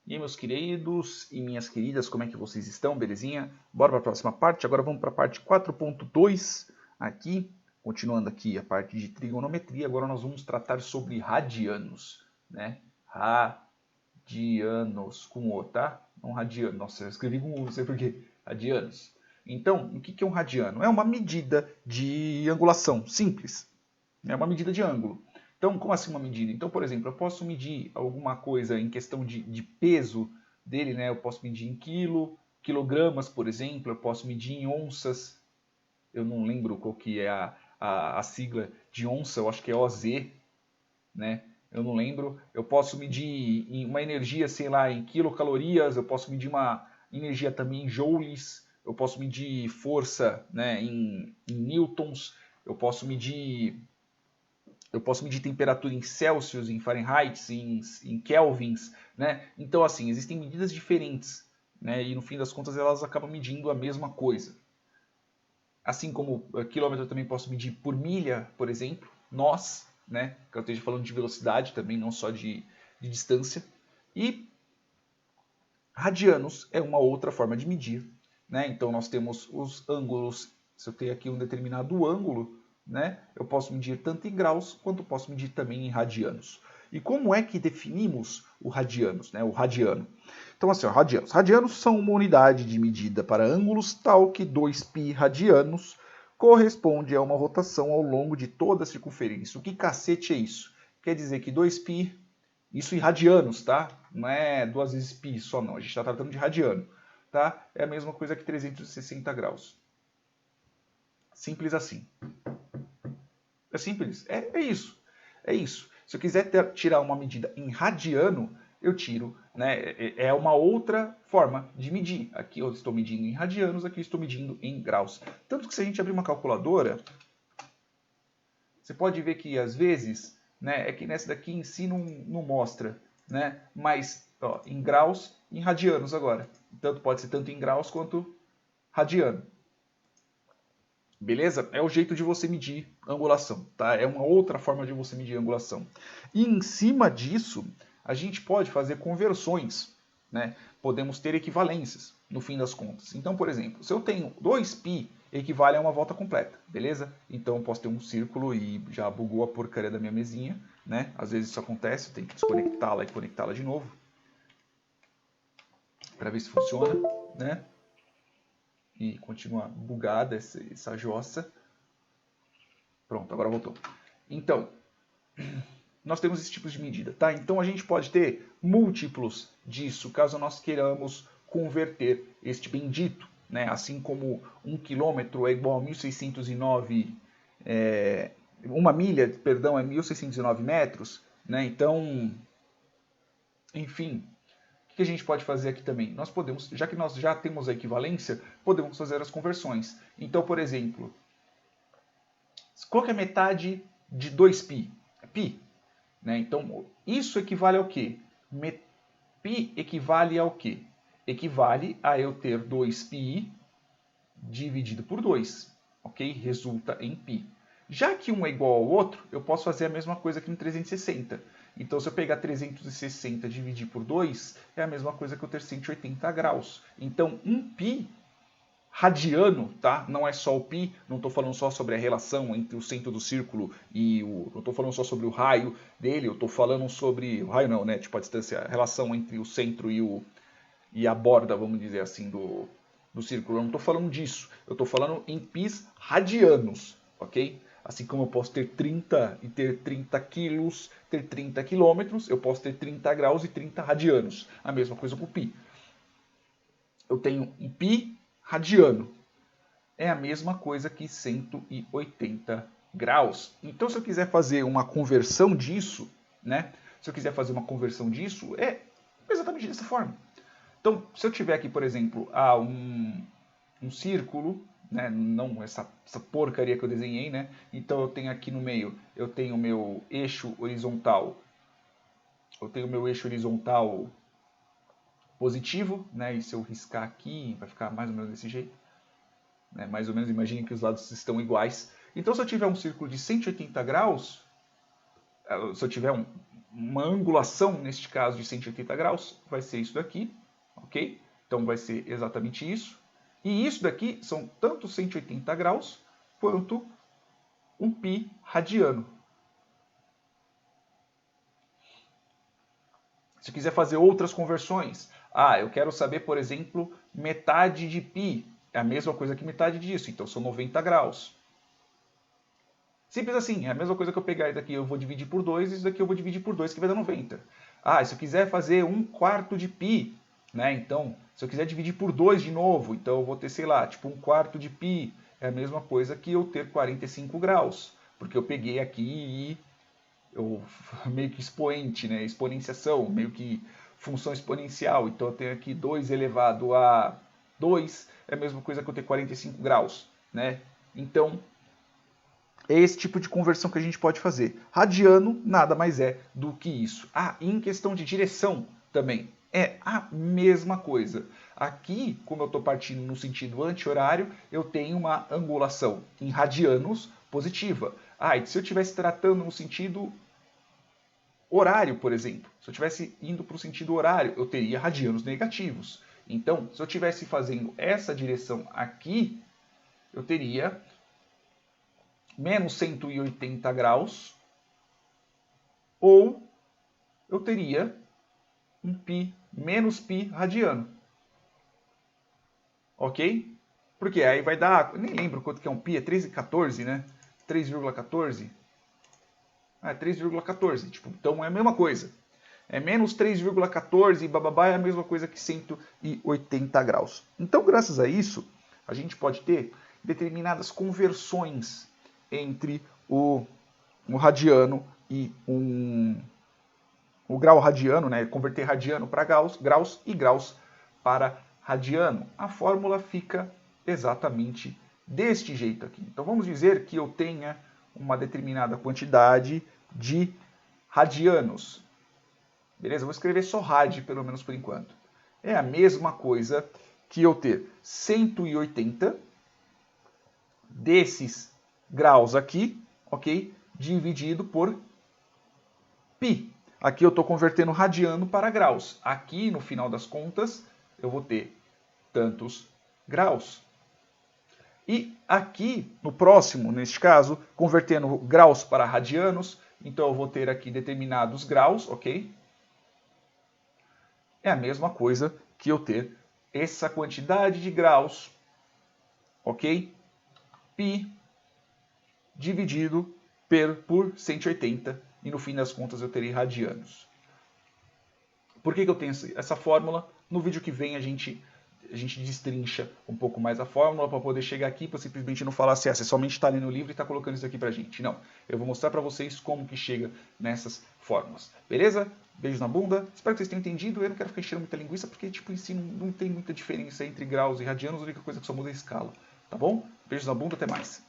E aí, meus queridos e minhas queridas, como é que vocês estão? Belezinha? Bora para a próxima parte. Agora vamos para a parte 4.2 aqui. Continuando aqui a parte de trigonometria, agora nós vamos tratar sobre radianos, né? Radianos, com O, tá? Não radiano. Nossa, eu escrevi com O, não sei porquê. Radianos. Então, o que é um radiano? É uma medida de angulação, simples. É uma medida de ângulo. Então, como assim uma medida? Então, por exemplo, eu posso medir alguma coisa em questão de peso dele, né? Eu posso medir em quilogramas, por exemplo, eu posso medir em onças. Eu não lembro qual que é a sigla de onça, eu acho que é OZ, né? Eu não lembro. Eu posso medir em uma energia, sei lá, em quilocalorias, eu posso medir uma energia também em joules, eu posso medir força, né, em newtons, eu posso medir temperatura em Celsius, em Fahrenheit, em kelvins, né? Então, assim, existem medidas diferentes, né? E no fim das contas elas acabam medindo a mesma coisa. Assim como quilômetro eu também posso medir por milha, por exemplo, nós, né? Que eu esteja falando de velocidade também, não só de distância. E radianos é uma outra forma de medir, né? Então nós temos os ângulos. Se eu tenho aqui um determinado ângulo, né, eu posso medir tanto em graus quanto posso medir também em radianos. E como é que definimos o radianos, né, o radiano? Então assim, ó, radianos. Radianos são uma unidade de medida para ângulos tal que 2π radianos corresponde a uma rotação ao longo de toda a circunferência. O que cacete é isso? Quer dizer que 2π, isso em radianos, tá? Não é 2 vezes π só não, a gente está tratando de radiano, tá? É a mesma coisa que 360 graus. Simples assim. É simples. É isso. É isso. Se eu quiser tirar uma medida em radiano, eu tiro. Né? É uma outra forma de medir. Aqui eu estou medindo em radianos, aqui eu estou medindo em graus. Tanto que se a gente abrir uma calculadora, você pode ver que às vezes, né, é que nessa daqui em si não mostra, né? Mas ó, em graus, em radianos agora. Tanto pode ser tanto em graus quanto radiano. Beleza? É o jeito de você medir angulação, tá? É uma outra forma de você medir angulação. E em cima disso, a gente pode fazer conversões, né? Podemos ter equivalências, no fim das contas. Então, por exemplo, se eu tenho 2π, equivale a uma volta completa, beleza? Então eu posso ter um círculo e já bugou a porcaria da minha mesinha, né? Às vezes isso acontece, eu tenho que desconectá-la e conectá-la de novo, para ver se funciona, né? E continua bugada essa jossa. Pronto, agora voltou. Então, nós temos esses tipos de medida, tá? Então a gente pode ter múltiplos disso, caso nós queiramos converter este bendito, né? Assim como 1 quilômetro é igual a 1609, uma milha, perdão, é 1609 metros, né? Então, enfim, o que a gente pode fazer aqui também? Nós podemos, já que nós já temos a equivalência, podemos fazer as conversões. Então, por exemplo, qual que é a metade de 2π? Π. Né? Então, isso equivale ao quê? Π equivale ao quê? Equivale a eu ter 2π dividido por 2. Ok? Resulta em π. Já que um é igual ao outro, eu posso fazer a mesma coisa que no 360. Então, se eu pegar 360 e dividir por 2, é a mesma coisa que eu ter 180 graus. Então, 1π radiano, tá? Não é só o π, não estou falando só sobre a relação entre o centro do círculo e o... Não estou falando só sobre o raio dele, eu estou falando sobre... O raio não, né? Tipo a distância, a relação entre o centro e a borda, vamos dizer assim, do círculo. Eu não estou falando disso. Eu estou falando em πs radianos, ok? Assim como eu posso ter 30 e ter 30 quilos, ter 30 quilômetros, eu posso ter 30 graus e 30 radianos. A mesma coisa com o π. Eu tenho um π radiano. É a mesma coisa que 180 graus. Então, se eu quiser fazer uma conversão disso, né? Se eu quiser fazer uma conversão disso, é exatamente dessa forma. Então, se eu tiver aqui, por exemplo, um círculo, né? Não essa porcaria que eu desenhei, né? Então, eu tenho aqui no meio, eu tenho o meu eixo horizontal. Eu tenho o meu eixo horizontal positivo, né? E se eu riscar aqui, vai ficar mais ou menos desse jeito. Né? Mais ou menos, imagine que os lados estão iguais. Então, se eu tiver um círculo de 180 graus, se eu tiver uma angulação, neste caso de 180 graus, vai ser isso daqui, ok? Então vai ser exatamente isso. E isso daqui são tanto 180 graus quanto um π radiano. Se quiser fazer outras conversões, eu quero saber, por exemplo, metade de π. É a mesma coisa que metade disso, então são 90 graus. Simples assim, é a mesma coisa que eu pegar isso daqui, eu vou dividir por 2, isso daqui eu vou dividir por 2, que vai dar 90. Se eu quiser fazer 1/4 de π, né? Então, se eu quiser dividir por 2 de novo, então eu vou ter, sei lá, tipo 1/4 de π. É a mesma coisa que eu ter 45 graus, porque eu peguei aqui e eu meio que expoente, né? Exponenciação, meio que função exponencial. Então eu tenho aqui 2 elevado a 2, é a mesma coisa que eu ter 45 graus, né? Então, é esse tipo de conversão que a gente pode fazer. Radiano nada mais é do que isso. E em questão de direção também, é a mesma coisa. Aqui, como eu estou partindo no sentido anti-horário, eu tenho uma angulação em radianos positiva. E se eu estivesse tratando no sentido horário, por exemplo, se eu estivesse indo para o sentido horário, eu teria radianos negativos. Então, se eu estivesse fazendo essa direção aqui, eu teria menos 180 graus, ou eu teria um π, menos π radiano. Ok? Porque aí vai dar, eu nem lembro quanto que é um π, é 3,14, né? 3,14. 3,14. Tipo, então é a mesma coisa. É menos 3,14 bababá é a mesma coisa que 180 graus. Então, graças a isso, a gente pode ter determinadas conversões entre o radiano e o grau radiano, né? Converter radiano para graus e graus para radiano. A fórmula fica exatamente deste jeito aqui. Então vamos dizer que eu tenha uma determinada quantidade de radianos. Beleza? Vou escrever só rad, pelo menos por enquanto. É a mesma coisa que eu ter 180 desses graus aqui, ok? Dividido por π. Aqui eu estou convertendo radiano para graus. Aqui, no final das contas, eu vou ter tantos graus. E aqui, no próximo, neste caso, convertendo graus para radianos, então eu vou ter aqui determinados graus, ok? É a mesma coisa que eu ter essa quantidade de graus, ok? π dividido por 180, e no fim das contas eu terei radianos. Por que eu tenho essa fórmula? No vídeo que vem a gente destrincha um pouco mais a fórmula para poder chegar aqui para simplesmente não falar assim, você somente está lendo o livro e está colocando isso aqui para a gente. Não, eu vou mostrar para vocês como que chega nessas fórmulas. Beleza? Beijos na bunda. Espero que vocês tenham entendido. Eu não quero ficar enchendo muita linguiça porque tipo, em si não tem muita diferença entre graus e radianos. A única coisa que só muda é a escala. Tá bom? Beijos na bunda, até mais.